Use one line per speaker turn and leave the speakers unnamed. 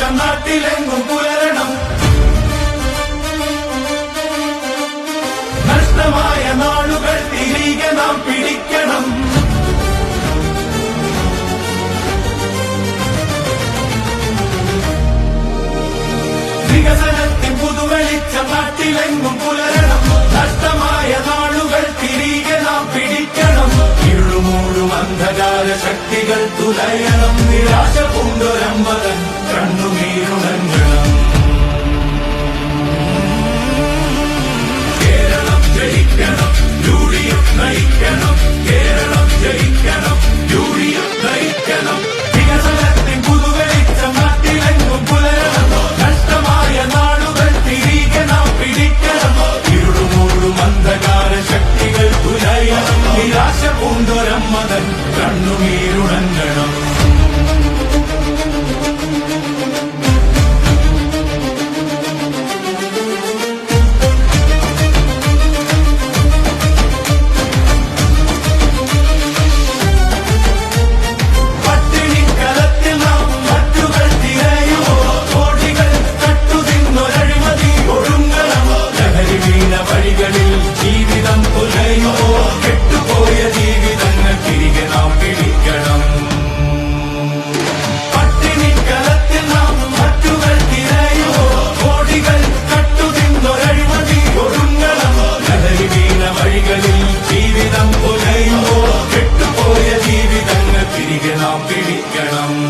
വെളിച്ചം നാട്ടിലെങ്ങും പുലരണം. നഷ്ടമായ നാളുകൾ തിരികെ നാം പിടിക്കണം. വികസനത്തിൻ പുതുവെളിച്ചം നാട്ടിലെങ്ങും പുലരണം. നഷ്ടമായ നാളുകൾ തിരികെ നാം പിടിക്കണം. ഇരുളുമൂടും അന്ധകാര ശക്തികൾ തുലയണം. നിരാശ പൂണ്ടൊരമ്പതൻ കണ്ണുനീരുണങ്ങണം. കേരളം ജയിക്കണം, യുഡിഎഫ് നയിക്കണം. കേരളം ജയിക്കണം, യുഡിഎഫ് നയിക്കണം. വികസനത്തിൻ പുതുവെളിച്ചം നാട്ടിലെങ്ങും പുലരണം. നഷ്ടമായ നാളുകൾ തിരികെ നാം പിടിക്കണം. ഇരുളുമൂടും അന്ധകാര ശക്തികൾ തുലയണം. നിരാശ പൂണ്ടൊരമ്മതൻ കണ്ണുനീരുണങ്ങണം. ജീവിതം പുലയോ കെട്ടുപോയ ജീവിതങ്ങൾ തിരികെ നാം പിടിക്കണം. പട്ടിണിക്കലത്തിൽ നാം മറ്റുകൾ തിരയോ കോടികൾ കട്ടുതിന്നൊരഴിമതി ഒടുങ്ങണം. ലഹരി വീണ വഴികളിൽ ജീവിതം പുലയോ കെട്ടുപോയ ജീവിതങ്ങൾ തിരികെ നാം പിടിക്കണം.